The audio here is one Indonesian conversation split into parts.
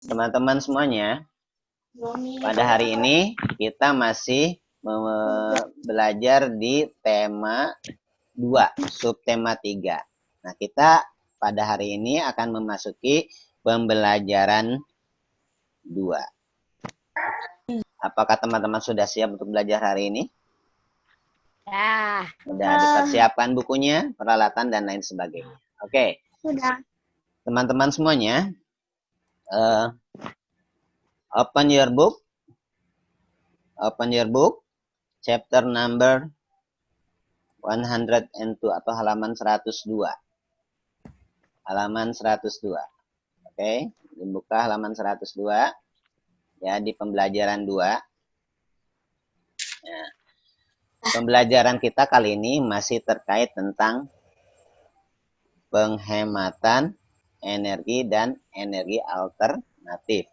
Teman-teman semuanya, pada hari ini kita masih belajar di tema 2, subtema 3. Nah, kita pada hari ini akan memasuki pembelajaran 2. Apakah teman-teman sudah siap untuk belajar hari ini? Ya. Sudah dipersiapkan bukunya, peralatan, dan lain sebagainya. Oke. Sudah. Teman-teman semuanya, open your book. Open your book. Chapter number 102 atau halaman 102. Halaman 102. Oke, dibuka halaman 102. Ya, di pembelajaran 2. Ya. Pembelajaran kita kali ini masih terkait tentang penghematan energi dan energi alternatif.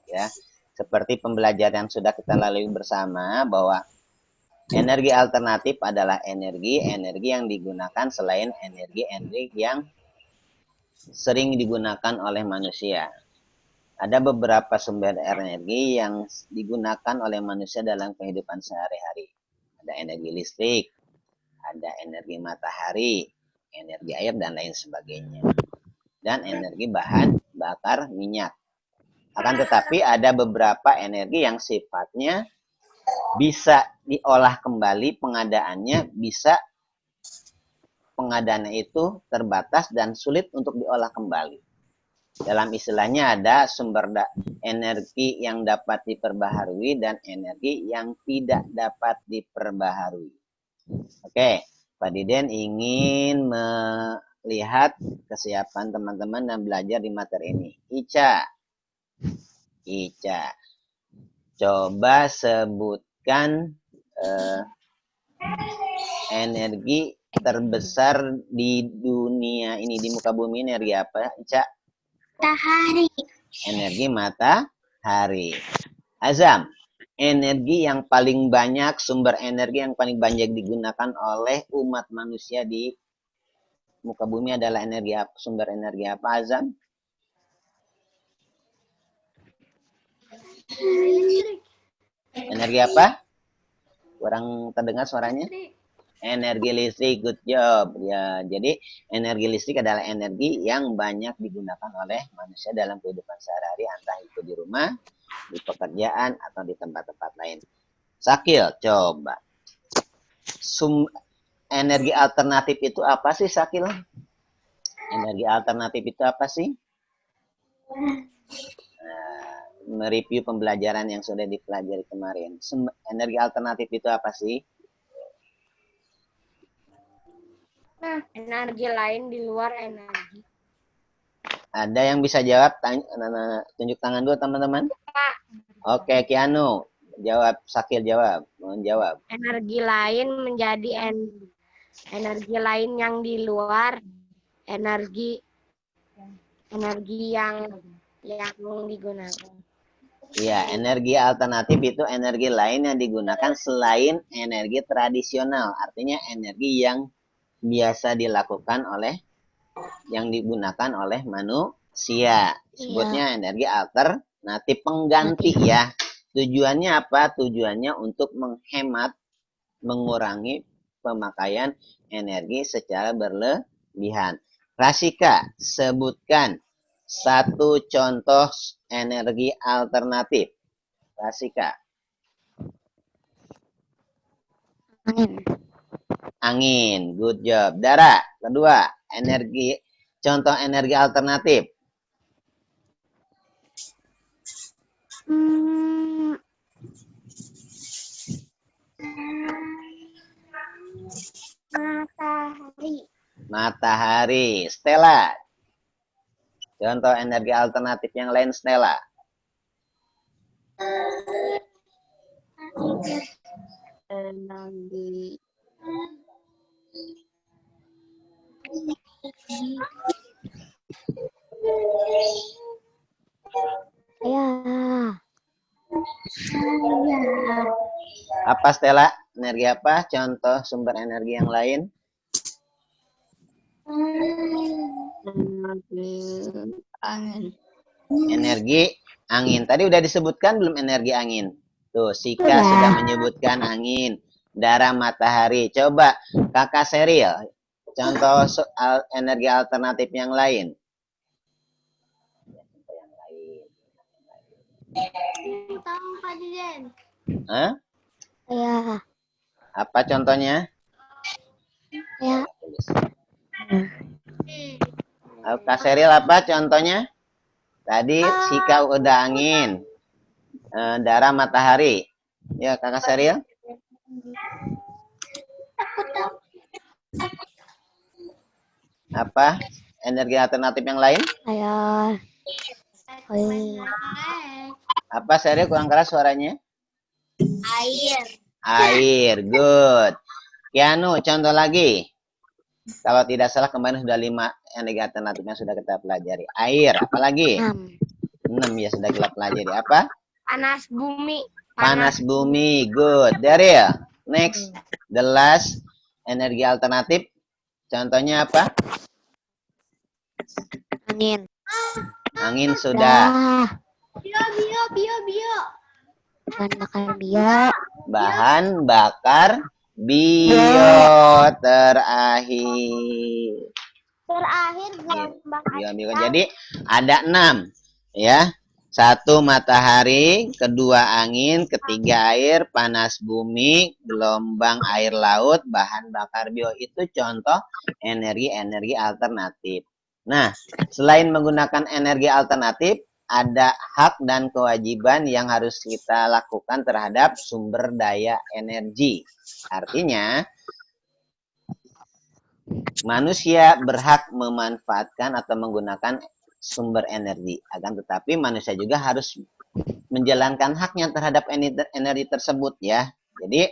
Ya, seperti pembelajaran yang sudah kita lalui bersama bahwa energi alternatif adalah energi yang digunakan selain energi yang sering digunakan oleh manusia. Ada beberapa sumber energi yang digunakan oleh manusia dalam kehidupan sehari-hari. Ada energi listrik, ada energi matahari, energi air, dan lain sebagainya. Dan energi bahan bakar minyak. Akan tetapi ada beberapa energi yang sifatnya bisa diolah kembali, pengadaannya itu terbatas dan sulit untuk diolah kembali. Dalam istilahnya ada sumber energi yang dapat diperbaharui dan energi yang tidak dapat diperbaharui. Oke, Pak Diden ingin melihat kesiapan teman-teman dan belajar di materi ini. Ica, coba sebutkan energi terbesar di dunia ini, di muka bumi, energi apa, Ica? Matahari. Energi matahari. Azam, energi yang paling banyak, sumber energi yang paling banyak digunakan oleh umat manusia di muka bumi adalah energi apa? Sumber energi apa, Azam? Energi apa? Kurang terdengar suaranya. Energi listrik, good job. Ya, jadi energi listrik adalah energi yang banyak digunakan oleh manusia dalam kehidupan sehari-hari, entah itu di rumah, di pekerjaan, atau di tempat-tempat lain. Sakil, coba. Energi alternatif itu apa sih, Sakil? Energi alternatif itu apa sih? Mereview pembelajaran yang sudah dipelajari kemarin. Energi alternatif itu apa sih? Energi lain di luar energi. Ada yang bisa jawab? Tunjuk tangan dulu, teman-teman. Oke, Kianu. Jawab, Sakil jawab. Menjawab. Energi lain menjadi energi lain yang di luar energi yang digunakan. Iya, energi alternatif itu energi lain yang digunakan selain energi tradisional. Artinya energi yang biasa dilakukan yang digunakan oleh manusia. Sebutnya energi alternatif pengganti ya. Tujuannya apa? Tujuannya untuk menghemat, mengurangi pemakaian energi secara berlebihan. Rasika, sebutkan satu contoh energi alternatif. Rasika. Angin. Good job. Dara, kedua, contoh energi alternatif. Matahari. Stella. Contoh energi alternatif yang lain, Stella. Energi Apa, Stella? Energi apa? Contoh sumber energi yang lain? Energi angin. Energi angin. Tadi udah disebutkan belum energi angin? Tuh, Sika sudah menyebutkan angin. Darah matahari. Coba Kakak Seril, contoh soal energi alternatif yang lain. Tahu Pak Diden. Hah? Ya. Apa contohnya? Ya. Kak Seril apa contohnya? Tadi Sika udah angin. Darah matahari. Ya, Kakak Seril? Apa energi alternatif yang lain? Ayo. Apa Seril kurang keras suaranya? Air. Air, good. Kianu, contoh lagi. Kalau tidak salah kemarin sudah 5 energi alternatif yang sudah kita pelajari. Air, apalagi? 6 ya sudah kita pelajari. Apa? Panas bumi. Panas bumi, good. Daryl, next. The last energi alternatif. Contohnya apa? Angin. Angin sudah. Bio. Bahan bakar bio. Bahan bakar bio terakhir. Bio. Jadi ada 6 ya. 1 matahari, kedua angin, ketiga air, panas bumi, gelombang air laut, bahan bakar bio. Itu contoh energi-energi alternatif. Nah, selain menggunakan energi alternatif, ada hak dan kewajiban yang harus kita lakukan terhadap sumber daya energi. Artinya, manusia berhak memanfaatkan atau menggunakan sumber energi. Akan tetapi manusia juga harus menjalankan haknya terhadap energi tersebut ya. Jadi,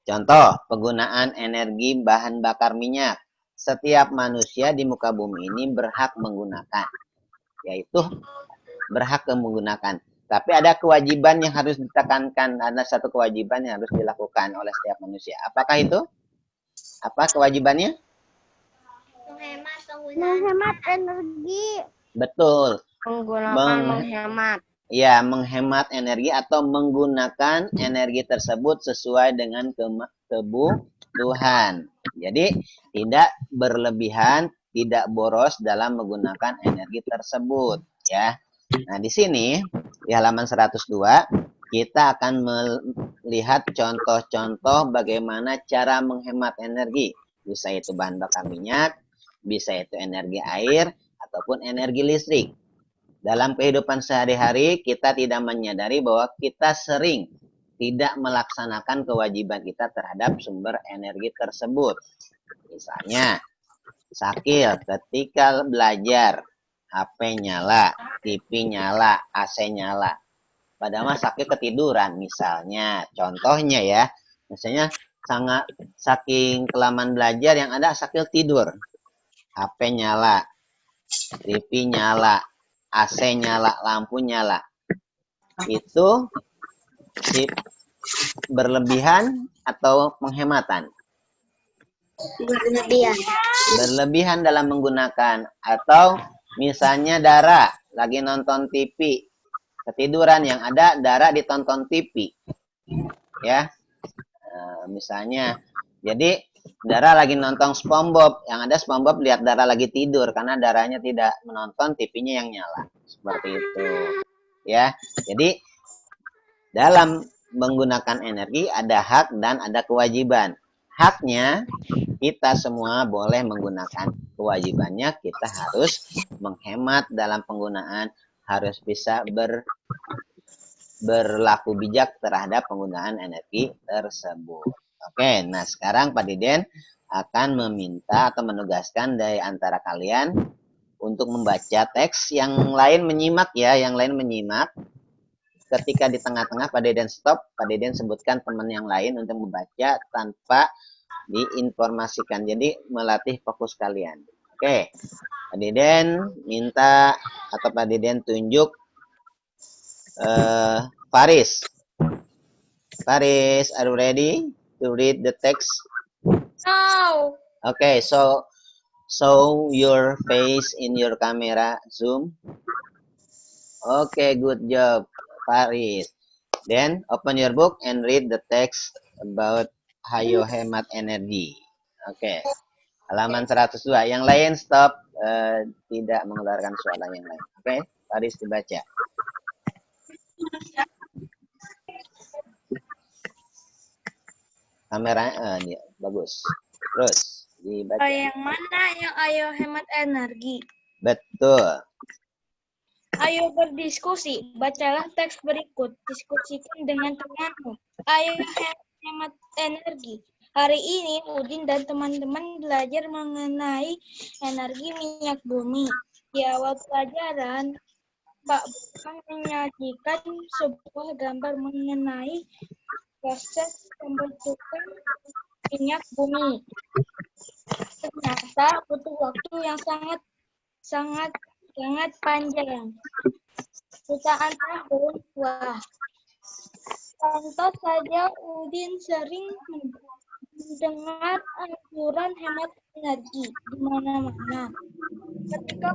contoh penggunaan energi bahan bakar minyak. Setiap manusia di muka bumi ini berhak menggunakan. Yaitu berhak menggunakan. Tapi ada kewajiban yang harus ditekankan. Ada satu kewajiban yang harus dilakukan oleh setiap manusia. Apakah itu? Apa kewajibannya? Menghemat energi. Betul. Menghemat. Ya, menghemat energi atau menggunakan energi tersebut sesuai dengan kebutuhan. Jadi, tidak berlebihan, tidak boros dalam menggunakan energi tersebut. Ya. Nah, di sini, di halaman 102, kita akan melihat contoh-contoh bagaimana cara menghemat energi. Bisa itu bahan bakar minyak, bisa itu energi air, ataupun energi listrik. Dalam kehidupan sehari-hari, kita tidak menyadari bahwa kita sering tidak melaksanakan kewajiban kita terhadap sumber energi tersebut. Misalnya, Sakil ketika belajar, HP nyala, TV nyala, AC nyala. Padahal Sakil ketiduran misalnya. Contohnya ya, misalnya saking kelamaan belajar yang ada Sakil tidur. HP nyala, TV nyala, AC nyala, lampu nyala. Itu berlebihan atau penghematan? Berlebihan dalam menggunakan. Atau misalnya Dara lagi nonton TV, ketiduran, yang ada Dara ditonton TV. Ya. Misalnya, jadi Dara lagi nonton SpongeBob, yang ada SpongeBob lihat Dara lagi tidur karena Daranya tidak menonton, TV-nya yang nyala. Seperti itu. Ya. Jadi dalam menggunakan energi ada hak dan ada kewajiban. Haknya kita semua boleh menggunakan, kewajibannya kita harus menghemat dalam penggunaan, harus bisa berlaku bijak terhadap penggunaan energi tersebut. Oke, nah sekarang Pak Diden akan meminta atau menugaskan dari antara kalian untuk membaca teks, yang lain menyimak ya, yang lain menyimak. Ketika di tengah-tengah Pak Deden stop, Pak Deden sebutkan teman yang lain untuk membaca tanpa diinformasikan. Jadi melatih fokus kalian. Oke, Pak Deden minta atau Pak Deden tunjuk Faris. Faris, are you ready to read the text? No. Okay, so show your face in your camera. Zoom. Okay, good job, Faris. Then open your book and read the text about Hayo Hemat Energi. Oke, halaman 102. Yang lain stop, tidak mengeluarkan suara yang lain. Oke, Faris dibaca. Kamera bagus. Terus dibaca. Yang mana yang ayo hemat energi? Betul. Ayo berdiskusi. Bacalah teks berikut. Diskusikan dengan temanmu. Ayo hemat energi. Hari ini Udin dan teman-teman belajar mengenai energi minyak bumi. Di awal pelajaran, Pak Bambang menyajikan sebuah gambar mengenai proses pembentukan minyak bumi. Ternyata butuh waktu yang sangat panjang. Jutaan tahun. Wah. Contoh saja Udin sering mendengar anjuran hemat energi di mana-mana. Ketika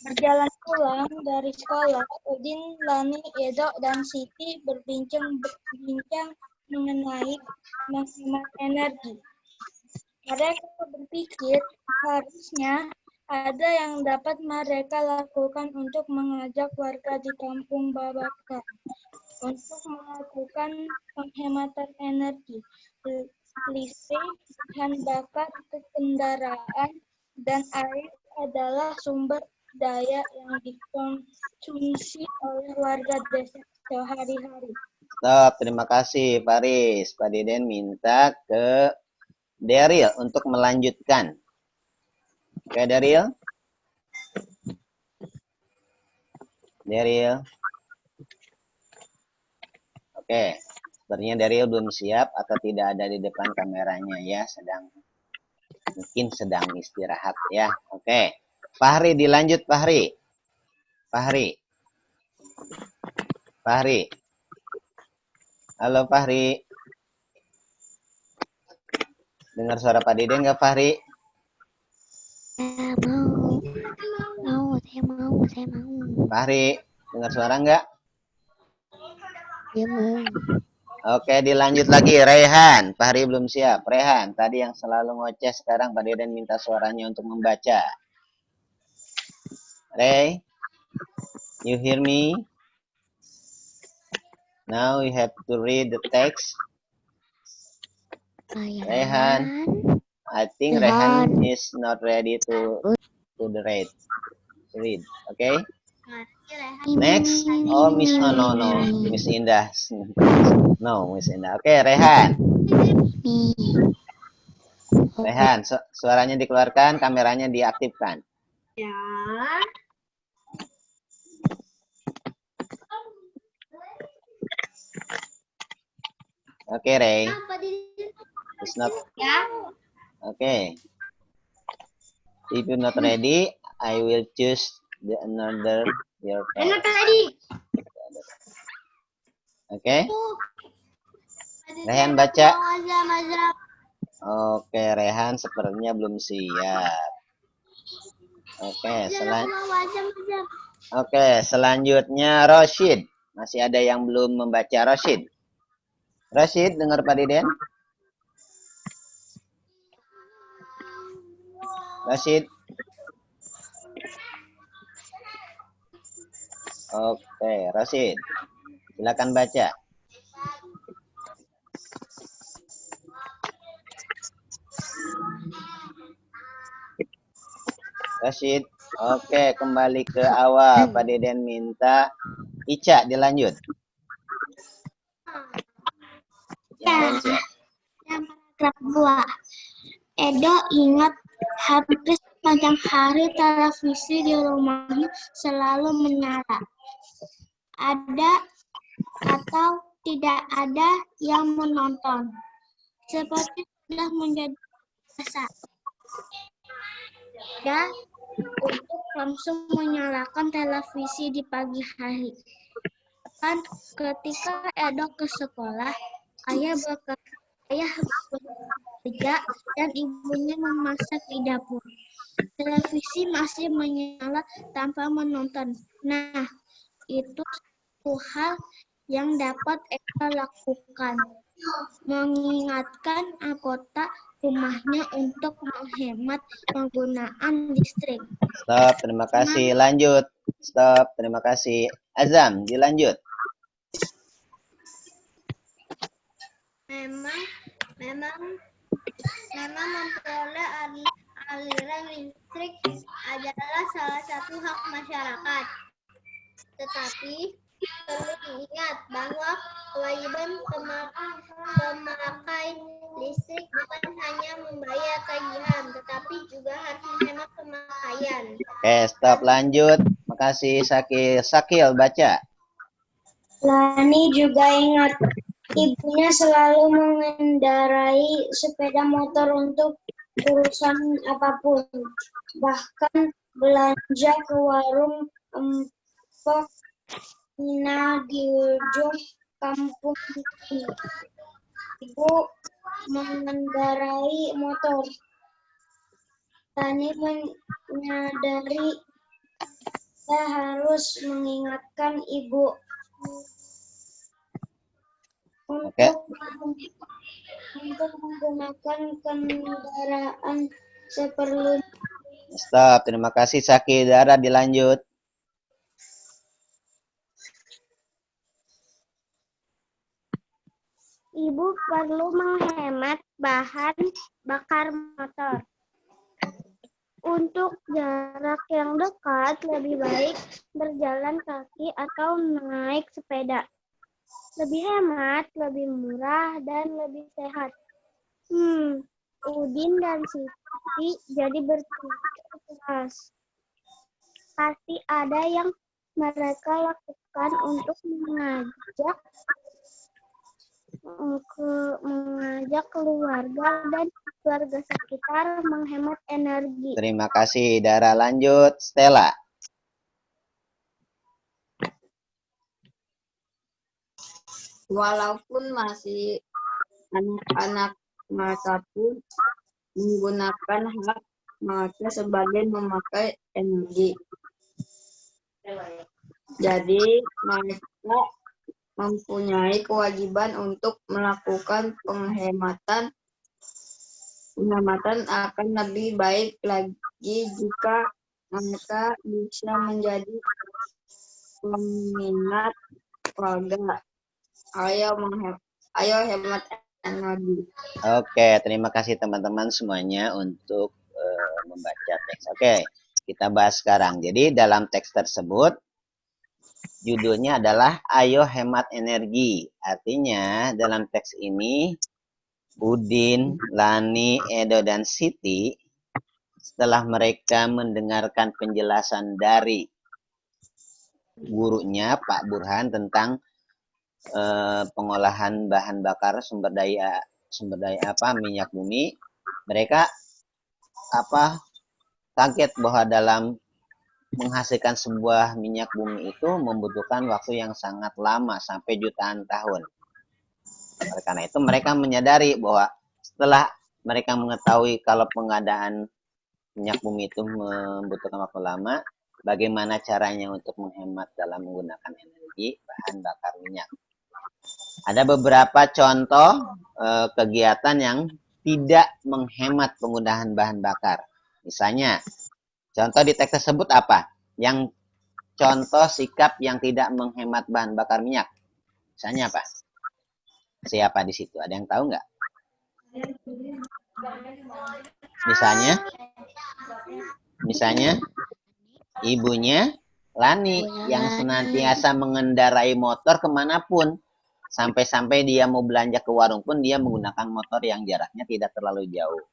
berjalan pulang dari sekolah, Udin, Lani, Edo, dan Siti berbincang mengenai menghemat energi. Mereka berpikir harusnya ada yang dapat mereka lakukan untuk mengajak warga di kampung Babakan untuk melakukan penghematan energi, listrik, bahan bakar kendaraan, dan air adalah sumber daya yang dikonsumsi oleh warga desa sehari-hari. Stop, terima kasih Faris. Pak Deden minta ke Daryl untuk melanjutkan. Oke, Daryl. Daryl. Oke, sepertinya Daryl belum siap atau tidak ada di depan kameranya ya, mungkin sedang istirahat ya. Oke, Fahri dilanjut Fahri. Halo Fahri. Dengar suara Pak Deden nggak Fahri? Saya mau. Fahri, dengar suara nggak? Ya, mau. Oke, dilanjut lagi. Rehan, Fahri belum siap. Rehan, tadi yang selalu ngoceh, sekarang Pak Deden minta suaranya untuk membaca. Rey, you hear me? Now you have to read the text. Rehan, I think Rehan is not ready to read. Okay? Next. Oh, Miss no. Miss Indah. No, Miss Indah. Oke, Rehan. Rehan, suaranya dikeluarkan, kameranya diaktifkan. Ya. Oke, Rey. It's not. Ya. Okay. If you're not ready, I will choose another your turn. Not ready. Oke. Rehan baca. Oke, Rehan sepertinya belum siap. Oke, selanjutnya Rashid. Masih ada yang belum membaca Rashid. Rashid, dengar Pak Deden? Rashid. Oke, Rashid. Silakan baca. Rashid. Oke, kembali ke awal. Pak Deden minta Ica dilanjut. Yang paragraf 2. Edo ingat hampir sepanjang hari televisi di rumahnya selalu menyala. Ada atau tidak ada yang menonton. Seperti sudah menjadi biasa. Ya, untuk langsung menyalakan televisi di pagi hari. Kan ketika Edo ke sekolah, ayah bekerja dan ibunya memasak di dapur. Televisi masih menyala tanpa menonton. Nah, itu satu hal yang dapat Eka lakukan. Mengingatkan anggota rumahnya untuk menghemat penggunaan listrik. Stop, terima kasih. Lanjut. Stop, terima kasih. Azam, dilanjut. Memang memperoleh aliran listrik adalah salah satu hak masyarakat. Tetapi perlu diingat bahwa kewajiban pemakai listrik bukan hanya membayar tagihan, tetapi juga harus menghemat pemakaian. Oke, stop, lanjut. Makasih, Sakil. Sakil, baca. Lani juga ingat, ibunya selalu mengendarai sepeda motor untuk urusan apapun, bahkan belanja ke warung empok Nina di ujung kampung ini. Ibu mengendarai motor. Lani menyadari kita harus mengingatkan ibu untuk menggunakan kendaraan seperlunya. Stop, terima kasih Sakil. Dara, dilanjut. Ibu perlu menghemat bahan bakar motor. Untuk jarak yang dekat, lebih baik berjalan kaki atau naik sepeda. Lebih hemat, lebih murah, dan lebih sehat. Udin dan Siti jadi bertugas. Pasti ada yang mereka lakukan untuk mengajak keluarga dan keluarga sekitar menghemat energi. Terima kasih, Dara. Lanjut, Stella. Walaupun masih anak-anak, mereka pun menggunakan hak mereka sebagai memakai energi. Jadi mereka mempunyai kewajiban untuk melakukan penghematan akan lebih baik lagi jika mereka bisa menjadi peminat keluarga. Ayo hemat energi. Oke, terima kasih teman-teman semuanya untuk membaca teks. Oke, kita bahas sekarang. Jadi dalam teks tersebut judulnya adalah Ayo Hemat Energi. Artinya dalam teks ini Udin, Lani, Edo, dan Siti setelah mereka mendengarkan penjelasan dari gurunya Pak Burhan tentang pengolahan bahan bakar sumber daya minyak bumi, mereka kaget bahwa dalam menghasilkan sebuah minyak bumi itu membutuhkan waktu yang sangat lama sampai jutaan tahun. Oleh karena itu mereka menyadari bahwa setelah mereka mengetahui kalau pengadaan minyak bumi itu membutuhkan waktu lama, bagaimana caranya untuk menghemat dalam menggunakan energi bahan bakar minyak. Ada beberapa contoh kegiatan yang tidak menghemat penggunaan bahan bakar. Misalnya, contoh di teks tersebut apa? Yang contoh sikap yang tidak menghemat bahan bakar minyak. Misalnya apa? Siapa di situ? Ada yang tahu nggak? Misalnya, ibunya Lani yang senantiasa mengendarai motor kemanapun. Sampai-sampai dia mau belanja ke warung pun dia menggunakan motor yang jaraknya tidak terlalu jauh.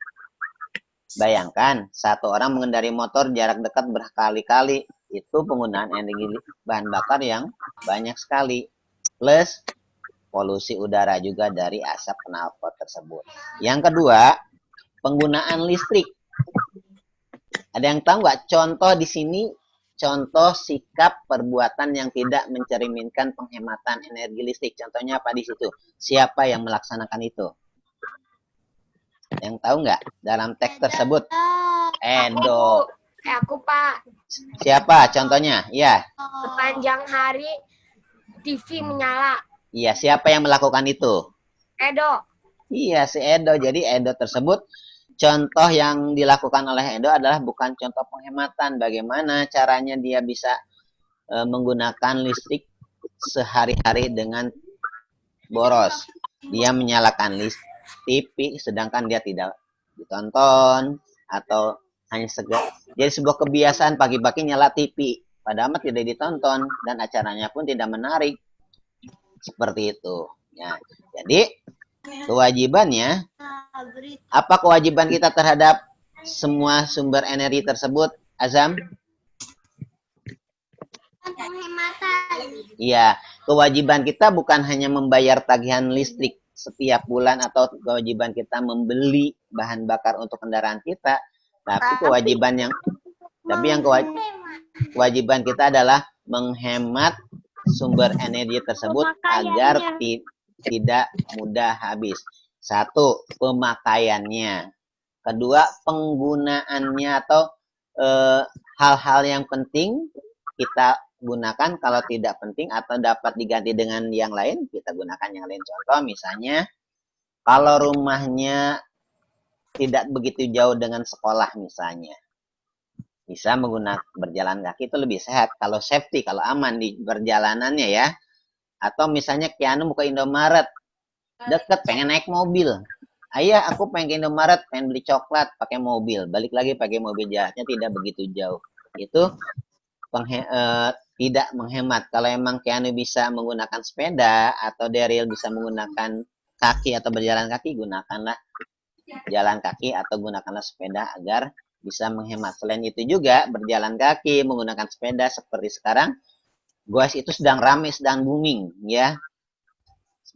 Bayangkan, satu orang mengendarai motor jarak dekat berkali-kali. Itu penggunaan energi bahan bakar yang banyak sekali. Plus polusi udara juga dari asap knalpot tersebut. Yang kedua, penggunaan listrik. Ada yang tahu nggak contoh di sini? Contoh sikap perbuatan yang tidak mencerminkan penghematan energi listrik. Contohnya apa di situ? Siapa yang melaksanakan itu? Yang tahu nggak dalam teks tersebut? Edo. Aku, Pak. Siapa contohnya? Iya. Sepanjang hari TV menyala. Iya, siapa yang melakukan itu? Edo. Iya, si Edo. Jadi Edo tersebut, contoh yang dilakukan oleh Edo adalah bukan contoh penghematan. Bagaimana caranya dia bisa menggunakan listrik sehari-hari dengan boros. Dia menyalakan TV, sedangkan dia tidak ditonton atau hanya jadi sebuah kebiasaan pagi-pagi nyala TV, padahal tidak ditonton dan acaranya pun tidak menarik. Seperti itu. Ya, jadi kewajibannya, apa kewajiban kita terhadap semua sumber energi tersebut, Azam? Penghematan. Iya, kewajiban kita bukan hanya membayar tagihan listrik setiap bulan atau kewajiban kita membeli bahan bakar untuk kendaraan kita, tapi kewajiban kita adalah menghemat sumber energi tersebut agar tidak mudah habis. Satu, pemakaiannya. Kedua, penggunaannya atau hal-hal yang penting kita gunakan. Kalau tidak penting atau dapat diganti dengan yang lain, kita gunakan yang lain. Contoh misalnya, kalau rumahnya tidak begitu jauh dengan sekolah misalnya, bisa menggunakan berjalan kaki itu lebih sehat. Kalau safety, kalau aman di perjalanannya ya. Atau misalnya Kianu mau ke Indomaret, deket, pengen naik mobil. Ayah, aku pengen ke Indomaret, pengen beli coklat, pakai mobil. Balik lagi pakai mobil, jaraknya tidak begitu jauh. Itu tidak menghemat. Kalau emang Kianu bisa menggunakan sepeda atau Daryl bisa menggunakan kaki atau berjalan kaki, gunakanlah jalan kaki atau gunakanlah sepeda agar bisa menghemat. Selain itu juga berjalan kaki, menggunakan sepeda seperti sekarang, goes itu sedang ramai, sedang booming ya.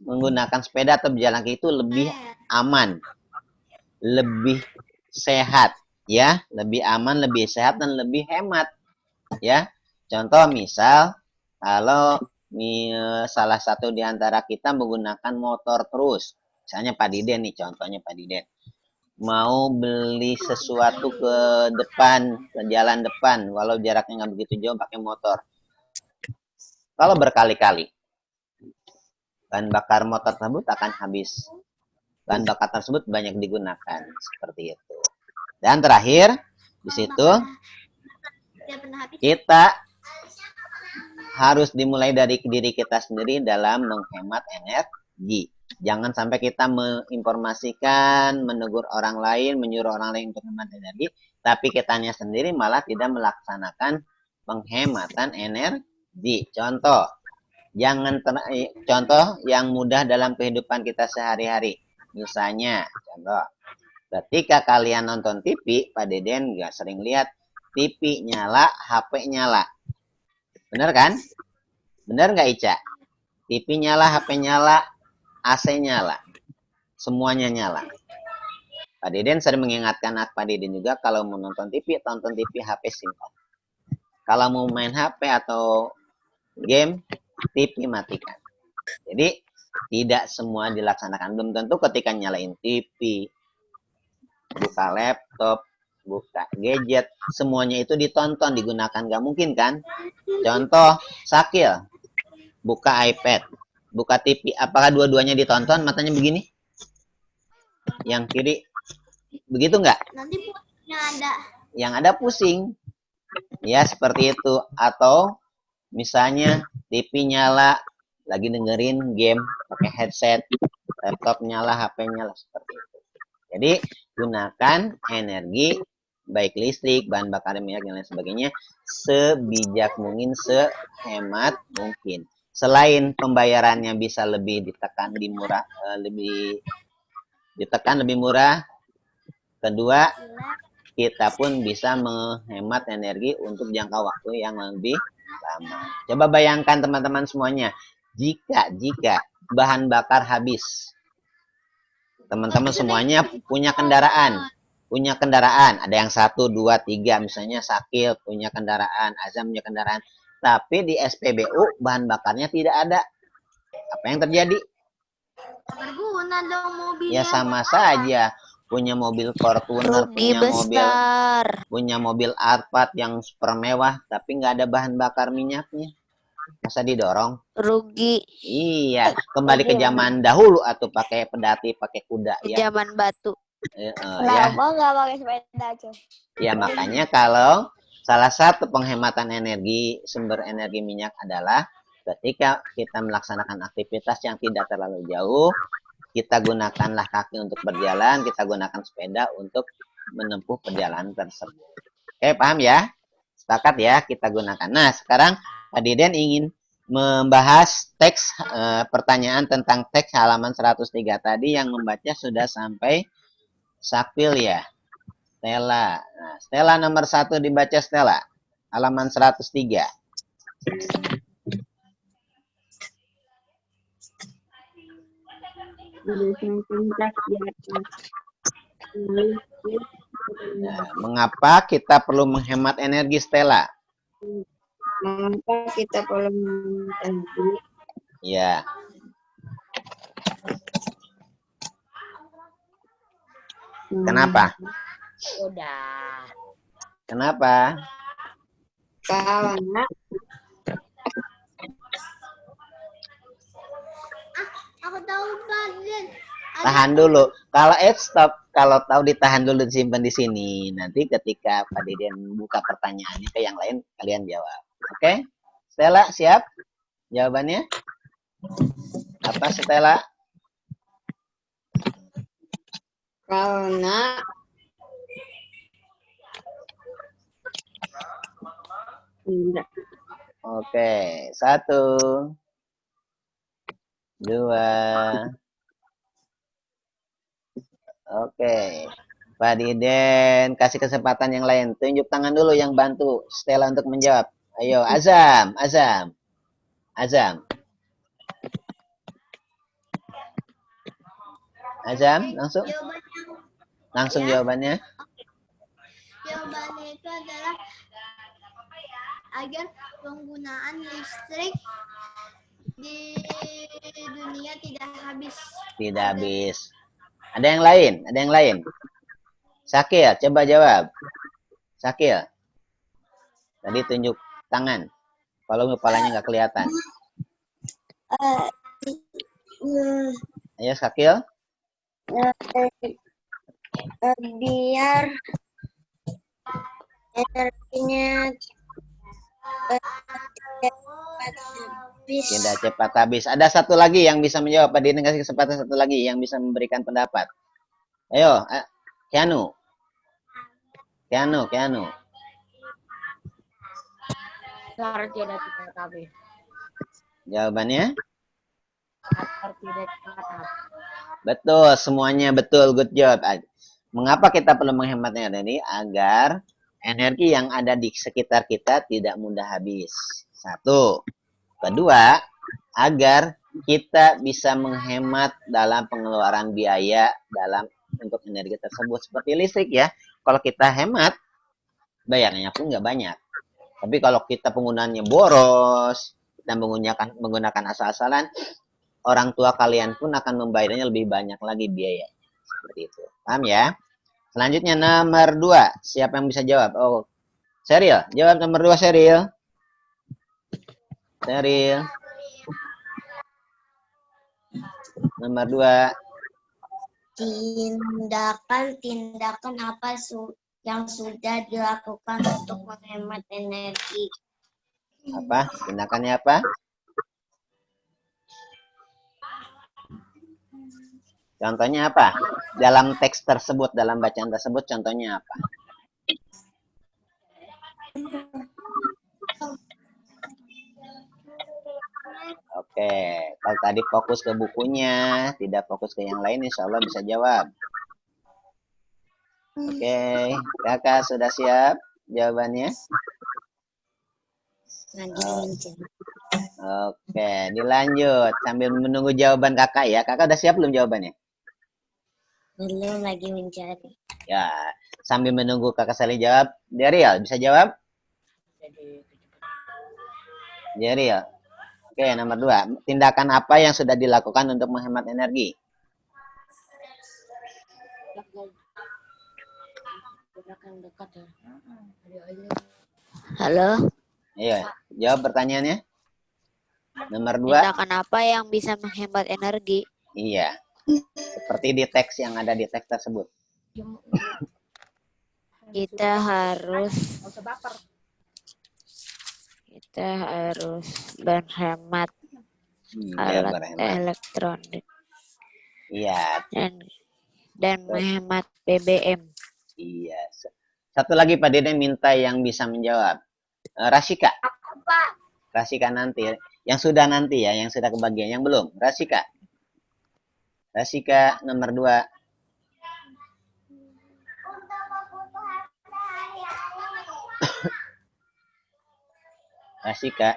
Menggunakan sepeda atau berjalan kaki itu lebih aman, lebih sehat ya, lebih aman, lebih sehat dan lebih hemat ya. Contoh misal kalau salah satu di antara kita menggunakan motor terus, misalnya Pak Diden nih, contohnya Pak Diden mau beli sesuatu ke depan, ke jalan depan, walau jaraknya nggak begitu jauh pakai motor. Kalau berkali-kali, bahan bakar motor tersebut akan habis. Bahan bakar tersebut banyak digunakan, seperti itu. Dan terakhir, di situ kita harus dimulai dari diri kita sendiri dalam menghemat energi. Jangan sampai kita menginformasikan, menegur orang lain, menyuruh orang lain untuk menghemat energi, tapi kitanya sendiri malah tidak melaksanakan penghematan energi. Contoh yang mudah dalam kehidupan kita sehari-hari. Misalnya, contoh, ketika kalian nonton TV, Pak Deden nggak sering lihat TV nyala, HP nyala. Bener kan? Bener nggak Ica? TV nyala, HP nyala, AC nyala, semuanya nyala. Pak Deden sering mengingatkan Pak Deden juga kalau mau nonton TV, tonton TV, HP simpan. Kalau mau main HP atau game, TV matikan. Jadi tidak semua dilaksanakan. Belum tentu ketika nyalain TV, buka laptop, buka gadget, semuanya itu ditonton, digunakan. Gak mungkin kan? Contoh, Sakil, buka iPad, buka TV, apakah dua-duanya ditonton, matanya begini? Yang kiri, begitu nggak? Nanti pusingnya ada. Yang ada pusing. Ya, seperti itu. Atau misalnya TV nyala, lagi dengerin game, pakai headset, laptop nyala, HP nyala, seperti itu. Jadi, gunakan energi, baik listrik, bahan bakar minyak, dan lain sebagainya, sebijak mungkin, sehemat mungkin. Selain pembayarannya bisa lebih ditekan, lebih murah. Kedua, kita pun bisa menghemat energi untuk jangka waktu yang lebih lama. Coba bayangkan teman-teman semuanya, jika bahan bakar habis, teman-teman semuanya punya kendaraan, ada yang 1, 2, 3, misalnya Sakil punya kendaraan, Azam punya kendaraan, tapi di SPBU bahan bakarnya tidak ada. Apa yang terjadi? Berguna dong mobilnya. Ya sama saja. punya mobil Fortuner, Rugi besar. punya mobil Alphard yang super mewah, tapi nggak ada bahan bakar minyaknya. Masa didorong? Rugi. Iya, kembali ke zaman dahulu atau pakai pedati, pakai kuda ya. Zaman batu. Ya. Kenapa nggak pakai sepeda, Cuk? Ya makanya kalau salah satu penghematan energi, sumber energi minyak adalah ketika kita melaksanakan aktivitas yang tidak terlalu jauh, kita gunakanlah kaki untuk berjalan, kita gunakan sepeda untuk menempuh perjalanan tersebut. Oke, paham ya? Sepakat ya, kita gunakan. Nah, sekarang Pak Diden ingin membahas teks pertanyaan tentang teks halaman 103 tadi yang membaca sudah sampai Sakil ya. Stella. Nah, Stella nomor 1 dibaca Stella. Halaman 103. Nah, mengapa kita perlu menghemat energi Stella? Mengapa kita perlu menghemat energi? Ya. Kenapa? Udah. Kenapa? Karena Aku tahu Pak Deden. Tahan dulu. Kalau stop, kalau tahu ditahan dulu disimpan di sini. Nanti ketika Pak Deden buka pertanyaannya ke yang lain, kalian jawab. Oke? Stella siap? Jawabannya? Apa Stella? karena tidak. Oke, 1, 2. Oke. Pak Diden kasih kesempatan yang lain. Tunjuk tangan dulu yang bantu Stella untuk menjawab. Ayo, Azam, Azam. Azam. Azam, langsung. Langsung jawabannya. Jawabannya itu adalah agar penggunaan listrik di dunia tidak habis. Tidak habis. Ada yang lain? Ada yang lain? Sakil, coba jawab. Sakil. Tadi tunjuk tangan. Kalau kepalanya nggak kelihatan. Ayo Sakil. Biar energinya Tidak cepat habis. Ada satu lagi yang bisa menjawab. Pak Diden kasih kesempatan satu lagi yang bisa memberikan pendapat. Ayo, Keanu. Keanu. Agar tidak cepat habis. Jawabannya? Agar tidak cepat habis. Betul, semuanya betul. Good job. Mengapa kita perlu menghemat energi? Agar energi yang ada di sekitar kita tidak mudah habis. 1. Kedua, agar kita bisa menghemat dalam pengeluaran biaya untuk energi tersebut. Seperti listrik ya. Kalau kita hemat, bayarnya pun nggak banyak. Tapi kalau kita penggunaannya boros, kita menggunakan asal-asalan, orang tua kalian pun akan membayarnya lebih banyak lagi biaya. Seperti itu. Paham ya? Selanjutnya nomor 2. Siapa yang bisa jawab? Oh, Seril. Jawab nomor 2, Seril. Seril. Nomor 2. Tindakan apa yang sudah dilakukan untuk menghemat energi. Apa? Tindakannya apa? Contohnya apa? Dalam teks tersebut, dalam bacaan tersebut, contohnya apa? Oke, kalau tadi fokus ke bukunya, tidak fokus ke yang lain, insya Allah bisa jawab. Oke, kakak sudah siap jawabannya? Oke, dilanjut sambil menunggu jawaban kakak ya. Kakak udah siap belum jawabannya? Belum, lagi mencari. Ya, sambil menunggu kakak saling jawab, Daryl bisa jawab? Daryl. Oke, nomor 2. Tindakan apa yang sudah dilakukan untuk menghemat energi? Jarak yang dekat ya. Halo. Iya, jawab pertanyaannya. Nomor 2. Tindakan apa yang bisa menghemat energi? Iya. Seperti di teks yang ada di teks tersebut. Kita harus berhemat Iya, alat berhemat. elektronik Iya, dan menghemat BBM. iya. Satu lagi Pak Deden minta yang bisa menjawab. Rasika. Rasika nanti. Yang sudah nanti ya, yang sudah kebagian. Yang belum. Rasika. Rasika nomor 2. Rasika.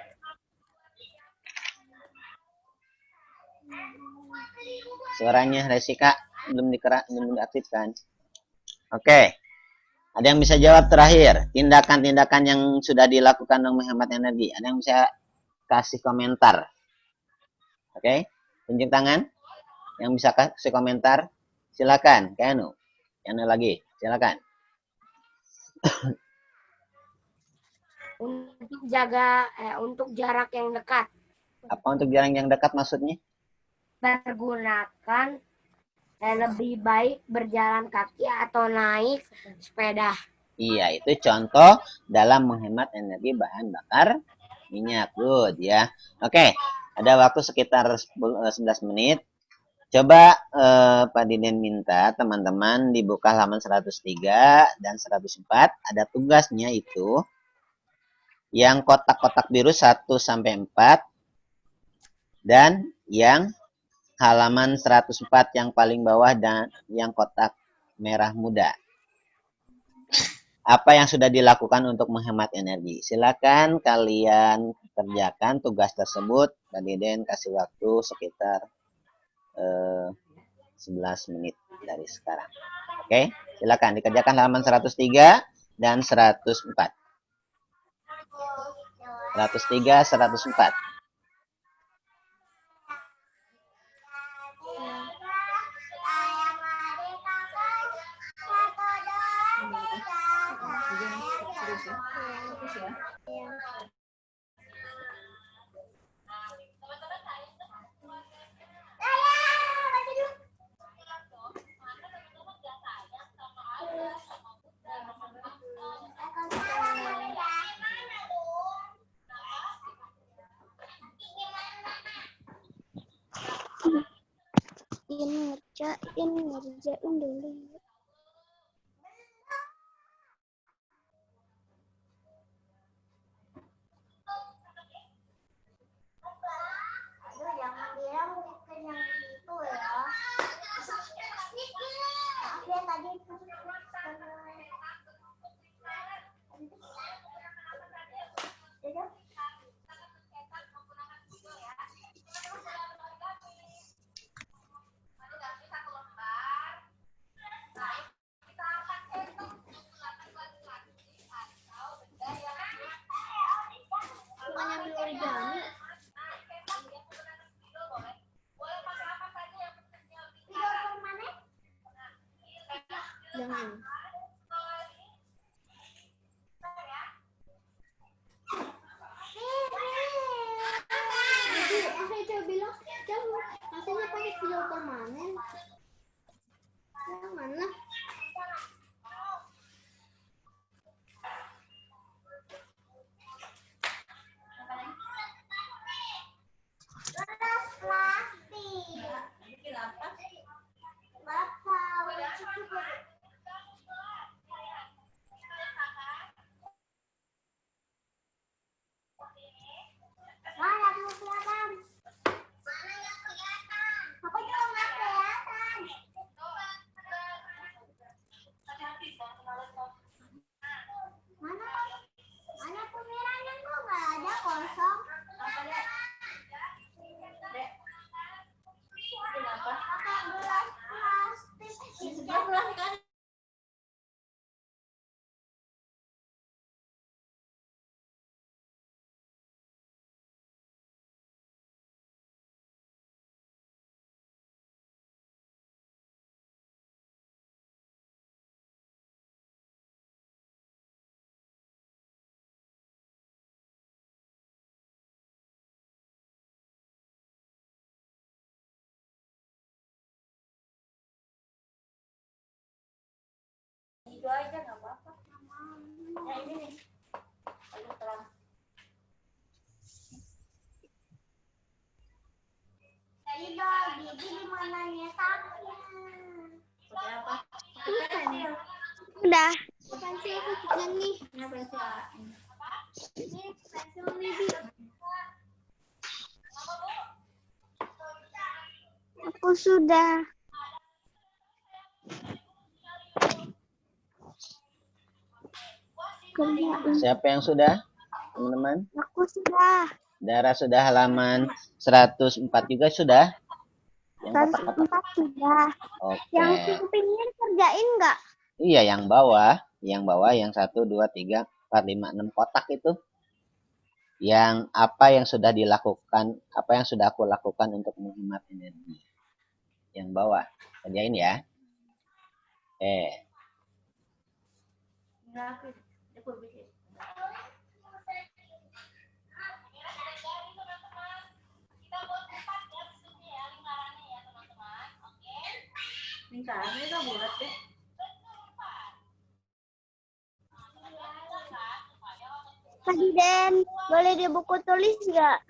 Suaranya Rasika belum diaktifkan. Oke. Ada yang bisa jawab terakhir. Tindakan-tindakan yang sudah dilakukan untuk menghemat energi. Ada yang bisa kasih komentar. Oke. Tunjuk tangan. Yang bisa kasih komentar. Silakan. Kanu. Kanu lagi. Silakan. Untuk jarak yang dekat. Apa untuk jarak yang dekat maksudnya? Pergunakan lebih baik berjalan kaki atau naik sepeda. Iya, itu contoh dalam menghemat energi bahan bakar minyak. Good ya. Oke, ada waktu sekitar 11 menit. Coba Pak Diden minta teman-teman dibuka halaman 103 dan 104. Ada tugasnya itu. Yang kotak-kotak biru 1 sampai 4. Dan yang halaman 104 yang paling bawah dan yang kotak merah muda. Apa yang sudah dilakukan untuk menghemat energi? Silakan kalian kerjakan tugas tersebut. Pak Deden kasih waktu sekitar 11 menit dari sekarang. Oke, silakan dikerjakan halaman 103 dan 104. 103, 104. ngerjain dulu. Jangan bilang bukan yang itu ya. Ya tadi itu. Jangan. Saya bilang jangan, hasilnya pakai video permanen. Jangan lah. Udah. Aku sudah. Siapa yang sudah, teman-teman? Aku sudah. Dara sudah halaman 104 juga sudah? Yang kotak-kotak? 104 sudah. Oke. Yang pinggir kerjain nggak? Iya, yang bawah. Yang bawah yang 1, 2, 3, 4, 5, 6 kotak itu. Yang apa yang sudah dilakukan, apa yang sudah aku lakukan untuk menghemat energi. Yang bawah. Kerjain ya. Lingkarannya kan bulat deh. Tadi Den, boleh di buku tulis nggak?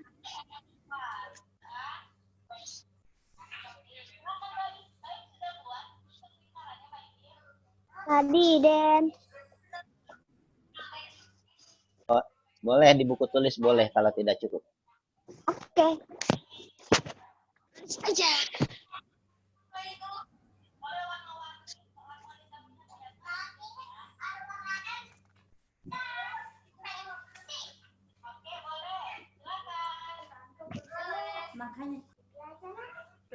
Tadi Den. Oh, boleh di buku tulis, boleh kalau tidak cukup. Oke. Aja. Makanya.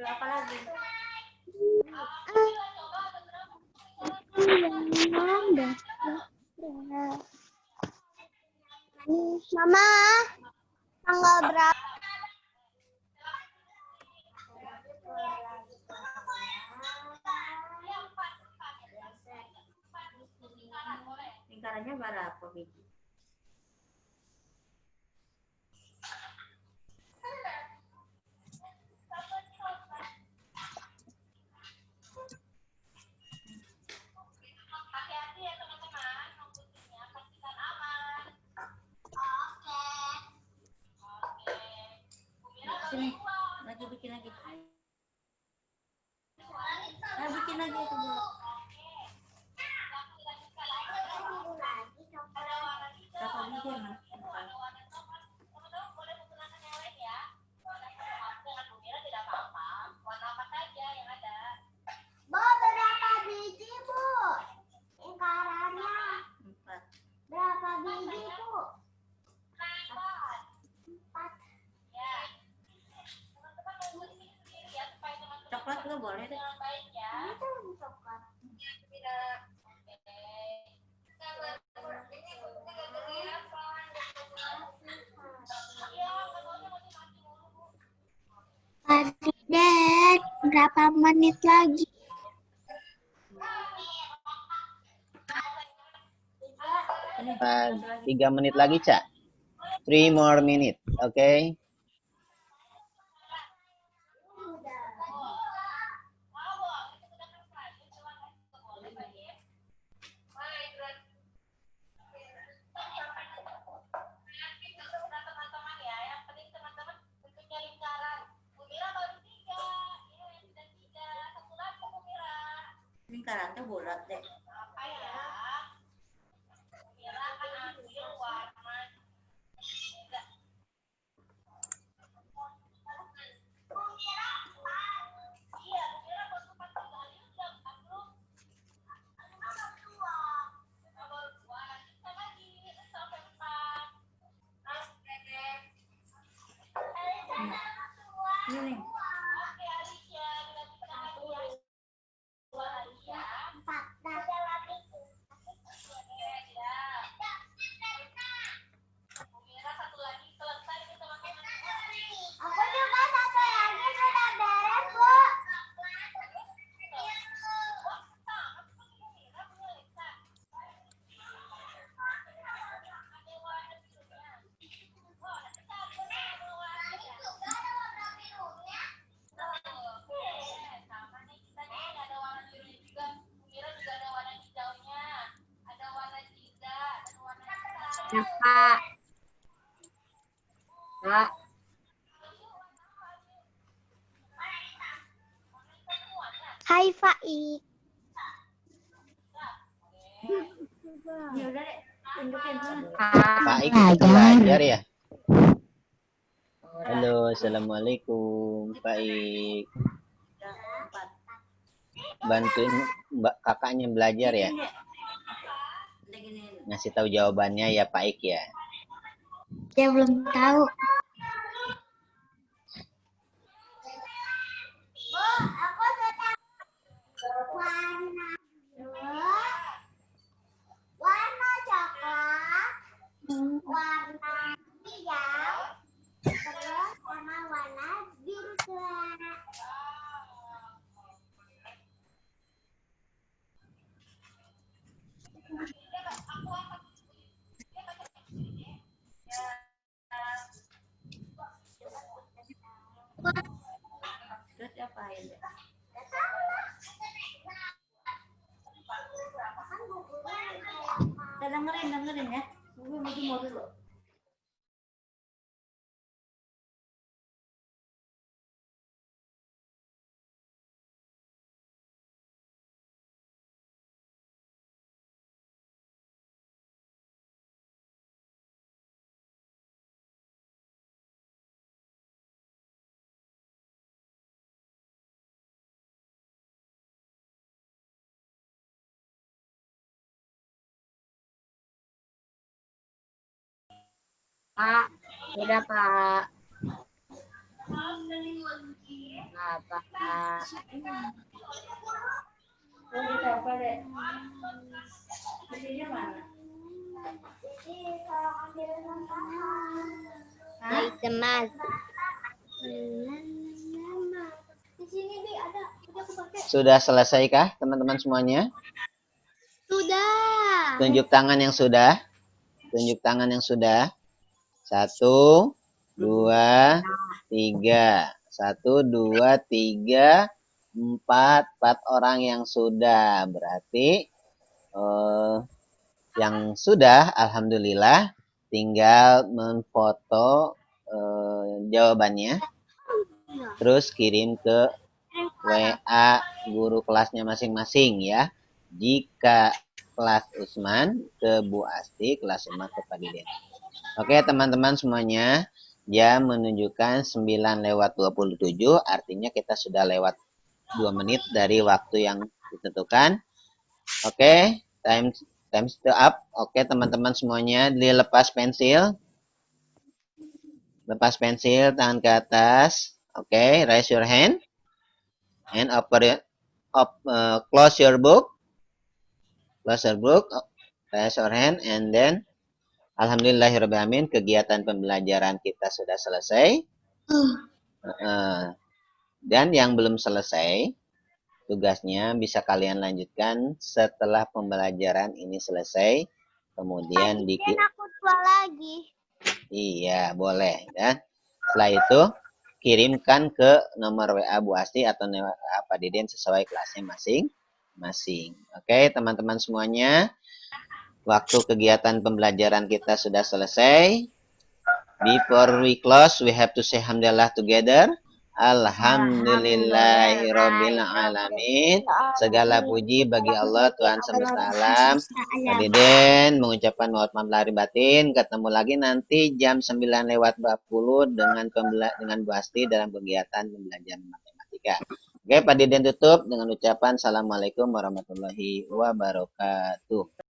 Berapa lagi? Mama, tanggal berapa? Lingkarannya berapa biji? Sini, lagi bikin lagi. Nah, bikin lagi itu dulu. Berapa biji emang? Bu, berapa biji, Bu? Lingkarannya. 4. Berapa biji, Bu? 4. Coklat juga boleh deh. Itu coklat. Tadi Den, berapa menit lagi? 3 menit lagi, Cak. 3 more minutes, oke? Lingkarannya bulat deh. Ini. Aku juga satu lagi sudah beres, Bu. Kak. Kak. Hai Faik. Pak Ik ikut belajar ya? Halo, assalamualaikum Pak Ik. Bantuin kakaknya belajar ya? Ngasih tahu jawabannya ya Pak Ik ya. Dia belum tahu. Warna coklat, warna hijau, terus sama warna biru tua. Dengerin ya. Gue mau dulu. Pak, udah Pak. Apa Pak? Apa deh? Isinya mana? Hai teman. Di sini Bi ada, udah aku pakai. Sudah selesaikah teman-teman semuanya? Sudah. Tunjuk tangan yang sudah. Tunjuk tangan yang sudah. 1, 2, 3. 1, 2, 3, 4. 4 orang yang sudah. Berarti yang sudah, alhamdulillah, tinggal memfoto jawabannya. Terus kirim ke WA guru kelasnya masing-masing ya. Jika kelas Usman ke Bu Asti, kelas Umar ke Pak Diden. Oke teman-teman semuanya, jam menunjukkan 9:27, artinya kita sudah lewat 2 menit dari waktu yang ditentukan. Oke, time up. Oke teman-teman semuanya, dilepas pensil. Lepas pensil, tangan ke atas. Oke, raise your hand. And close your book. Close your book. Raise your hand and then alhamdulillahirrahmanirrahim, kegiatan pembelajaran kita sudah selesai. Dan yang belum selesai, tugasnya bisa kalian lanjutkan setelah pembelajaran ini selesai. Kemudian Aku tua lagi. Iya, boleh. Dan setelah itu, kirimkan ke nomor WA Bu Asti atau WA Pak Diden sesuai kelasnya masing-masing. Oke, teman-teman semuanya. Waktu kegiatan pembelajaran kita sudah selesai. Before we close, we have to say hamdalah together. Alhamdulillahirabbil alamin. Segala puji bagi Allah Tuhan semesta alam. Pak Deden mengucapkan mohon maaf lahir batin. Ketemu lagi nanti jam 9:20 dengan Bu Asti dalam kegiatan pembelajaran matematika. Oke, Pak Deden tutup dengan ucapan Assalamualaikum warahmatullahi wabarakatuh.